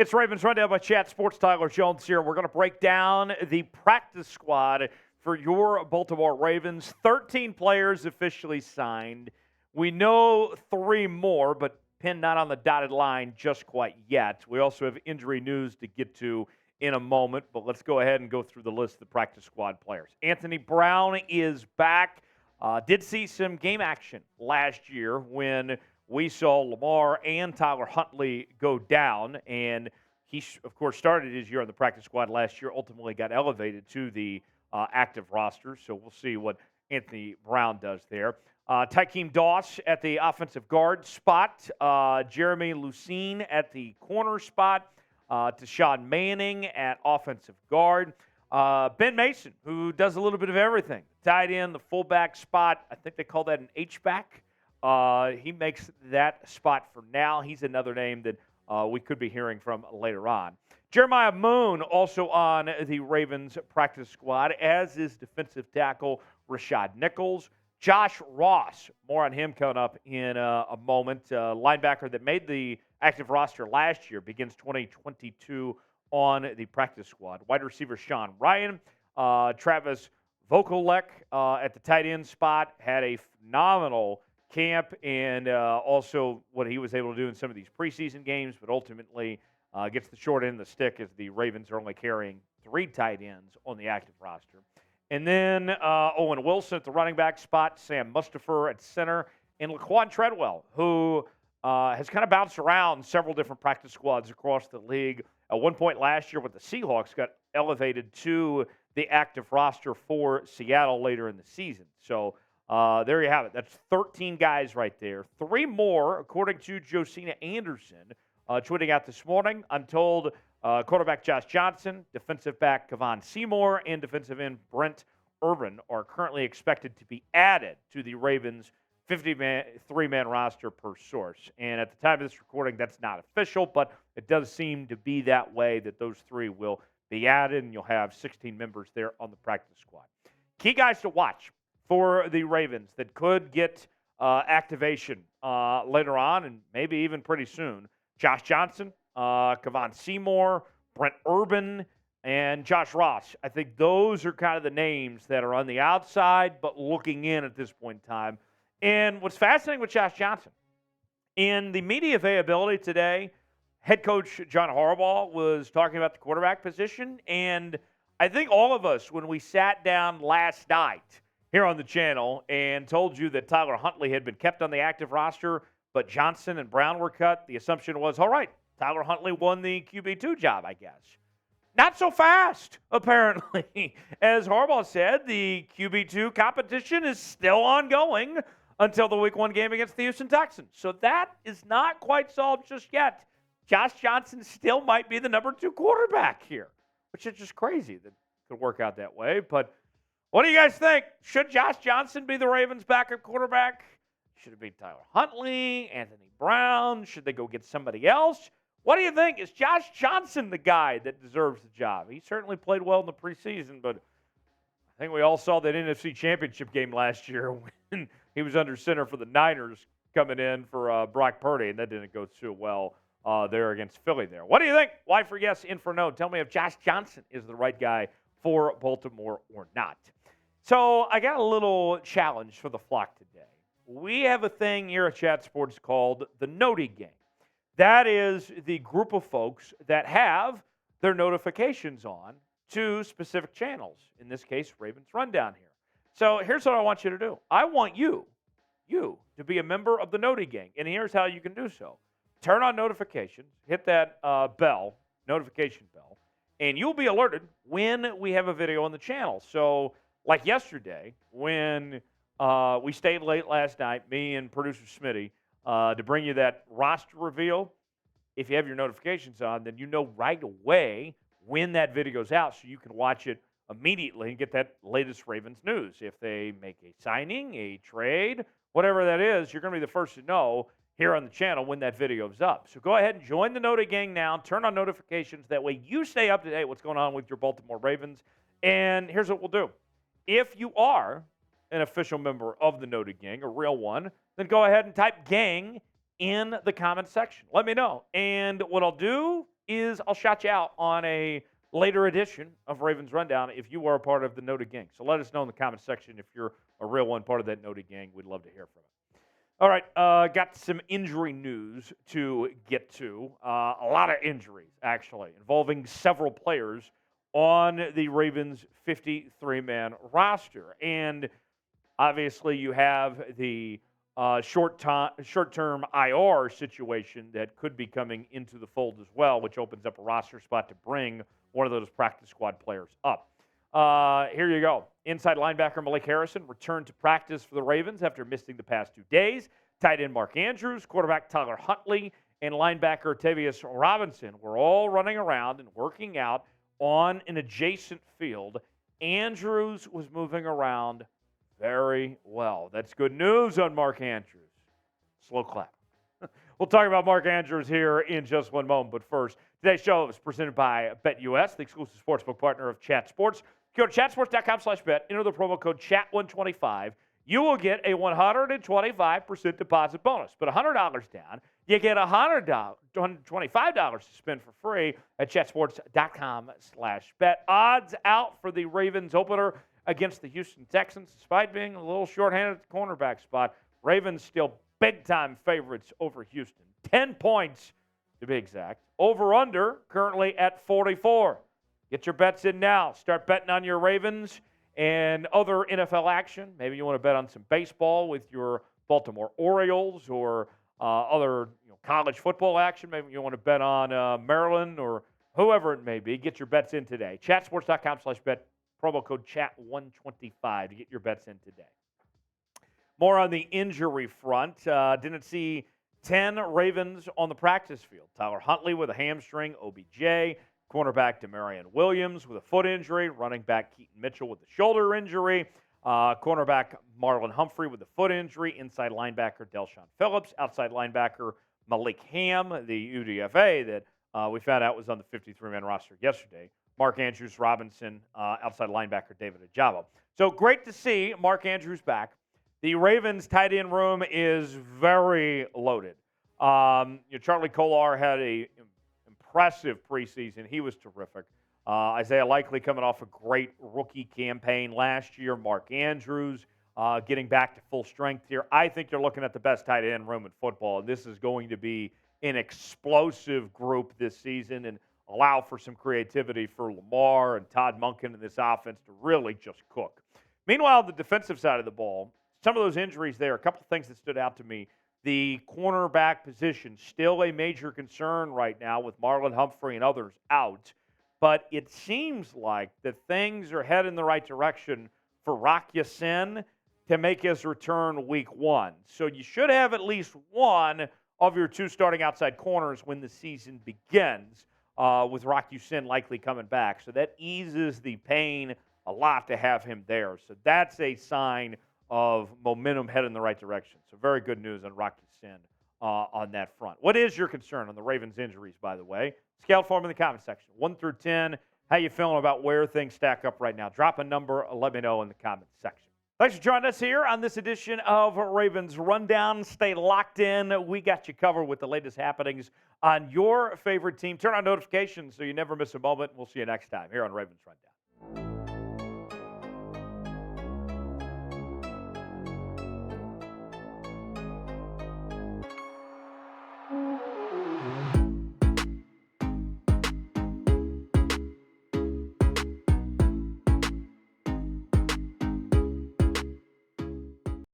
It's Ravens Rundown by Chat Sports. Tyler Jones here. We're going to break down the practice squad for your Baltimore Ravens. 13 players officially signed. We know 3 more, but pinned not on the dotted line just quite yet. We also have injury news to get to in a moment, but let's go ahead and go through the list of the practice squad players. Anthony Brown is back. Did see some game action last year when we saw Lamar and Tyler Huntley go down, and he, of course, started his year on the practice squad last year, ultimately got elevated to the active roster, so we'll see what Anthony Brown does there. Tykeem Doss at the offensive guard spot, Jeremy Lucine at the corner spot, Tashawn Manning at offensive guard, Ben Mason, who does a little bit of everything, tight end, the fullback spot. I think they call that an H-back. He makes that spot for now. He's another name that we could be hearing from later on. Jeremiah Moon also on the Ravens practice squad, as is defensive tackle Rashad Nichols. Josh Ross, more on him coming up in a moment. Linebacker that made the active roster last year, begins 2022 on the practice squad. Wide receiver Sean Ryan. Travis Vokolek at the tight end spot had a phenomenal camp and also what he was able to do in some of these preseason games, but ultimately gets the short end of the stick as the Ravens are only carrying 3 tight ends on the active roster. And then Owen Wilson at the running back spot, Sam Mustipher at center, and Laquan Treadwell, who has kind of bounced around several different practice squads across the league. At one point last year with the Seahawks, got elevated to the active roster for Seattle later in the season. So there you have it. That's 13 guys right there. 3 more, according to Josina Anderson, tweeting out this morning. I'm told quarterback Josh Johnson, defensive back Kevon Seymour, and defensive end Brent Urban are currently expected to be added to the Ravens' 53-man roster per source. And at the time of this recording, that's not official, but it does seem to be that way, that those 3 will be added, and you'll have 16 members there on the practice squad. Key guys to watch for the Ravens that could get activation later on and maybe even pretty soon. Josh Johnson, Kevon Seymour, Brent Urban, and Josh Ross. I think those are kind of the names that are on the outside but looking in at this point in time. And what's fascinating with Josh Johnson, in the media availability today, head coach John Harbaugh was talking about the quarterback position, and I think all of us, when we sat down last night here on the channel and told you that Tyler Huntley had been kept on the active roster, but Johnson and Brown were cut, the assumption was, all right, Tyler Huntley won the QB2 job, I guess. Not so fast, apparently. As Harbaugh said, the QB2 competition is still ongoing until the Week 1 game against the Houston Texans. So that is not quite solved just yet. Josh Johnson still might be the number 2 quarterback here, which is just crazy that it could work out that way. But what do you guys think? Should Josh Johnson be the Ravens' backup quarterback? Should it be Tyler Huntley, Anthony Brown? Should they go get somebody else? What do you think? Is Josh Johnson the guy that deserves the job? He certainly played well in the preseason, but I think we all saw that NFC Championship game last year when he was under center for the Niners coming in for Brock Purdy, and that didn't go too well there against Philly there. What do you think? Y for yes, in for no. Tell me if Josh Johnson is the right guy for Baltimore or not. So I got a little challenge for the flock today. We have a thing here at Chat Sports called the Noti Game. That is the group of folks that have their notifications on to specific channels. In this case, Ravens Rundown here. So here's what I want you to do. I want you to be a member of the Noti Gang, and here's how you can do so. Turn on notifications, hit that notification bell, and you'll be alerted when we have a video on the channel. So like yesterday, when we stayed late last night, me and producer Smitty, to bring you that roster reveal, if you have your notifications on, then you know right away when that video's out so you can watch it immediately and get that latest Ravens news. If they make a signing, a trade, whatever that is, you're going to be the first to know here on the channel when that video is up. So go ahead and join the Noti Gang now. Turn on notifications. That way you stay up to date what's going on with your Baltimore Ravens. And here's what we'll do. If you are an official member of the Noti Gang, a real one, then go ahead and type gang in the comment section. Let me know. And what I'll do is I'll shout you out on a later edition of Ravens Rundown if you are a part of the Noti Gang. So let us know in the comment section if you're a real one, part of that Noti Gang. We'd love to hear from it. All right, got some injury news to get to. A lot of injuries, actually, involving several players on the Ravens 53-man roster. And obviously you have the short-term IR situation that could be coming into the fold as well, which opens up a roster spot to bring one of those practice squad players up. Here you go. Inside linebacker Malik Harrison returned to practice for the Ravens after missing the past 2 days. Tight end Mark Andrews, quarterback Tyler Huntley, and linebacker Tavius Robinson were all running around and working out on an adjacent field. Andrews was moving around very well. That's good news on Mark Andrews. Slow clap. We'll talk about Mark Andrews here in just one moment. But first, today's show is presented by BetUS, the exclusive sportsbook partner of Chat Sports. Go to chatsports.com/bet, enter the promo code CHAT125. You will get a 125% deposit bonus. Put $100 down. You get $125 to spend for free at chatsports.com/bet. Odds out for the Ravens opener against the Houston Texans. Despite being a little shorthanded at the cornerback spot, Ravens still big-time favorites over Houston. 10 points to be exact. Over-under currently at 44. Get your bets in now. Start betting on your Ravens and other NFL action. Maybe you want to bet on some baseball with your Baltimore Orioles or other college football action. Maybe you want to bet on Maryland or whoever it may be. Get your bets in today. Chatsports.com/bet. Promo code CHAT125 to get your bets in today. More on the injury front. Didn't see 10 Ravens on the practice field. Tyler Huntley with a hamstring, OBJ. Cornerback Demarion Williams with a foot injury. Running back Keaton Mitchell with a shoulder injury. Cornerback Marlon Humphrey with a foot injury. Inside linebacker Delshon Phillips. Outside linebacker Malik Ham, the UDFA that we found out was on the 53-man roster yesterday. Mark Andrews Robinson, outside linebacker David Ajabo. So great to see Mark Andrews back. The Ravens tight end room is very loaded. Charlie Kolar had a impressive preseason. He was terrific. Isaiah Likely coming off a great rookie campaign last year. Mark Andrews getting back to full strength here. I think you're looking at the best tight end room in football, and this is going to be an explosive group this season and allow for some creativity for Lamar and Todd Monken in this offense to really just cook. Meanwhile, the defensive side of the ball, some of those injuries there, a couple of things that stood out to me. The cornerback position, still a major concern right now with Marlon Humphrey and others out. But it seems like that things are heading in the right direction for Rock Ya-Sin to make his return week 1. So you should have at least one of your 2 starting outside corners when the season begins, with Rock Ya-Sin likely coming back. So that eases the pain a lot to have him there. So that's a sign of momentum heading in the right direction. So very good news on Rock Ya-Sin on that front. What is your concern on the Ravens injuries, by the way? Scale for them in the comment section. 1 through 10. How you feeling about where things stack up right now? Drop a number. Let me know in the comment section. Thanks for joining us here on this edition of Ravens Rundown. Stay locked in. We got you covered with the latest happenings on your favorite team. Turn on notifications so you never miss a moment. We'll see you next time here on Ravens Rundown.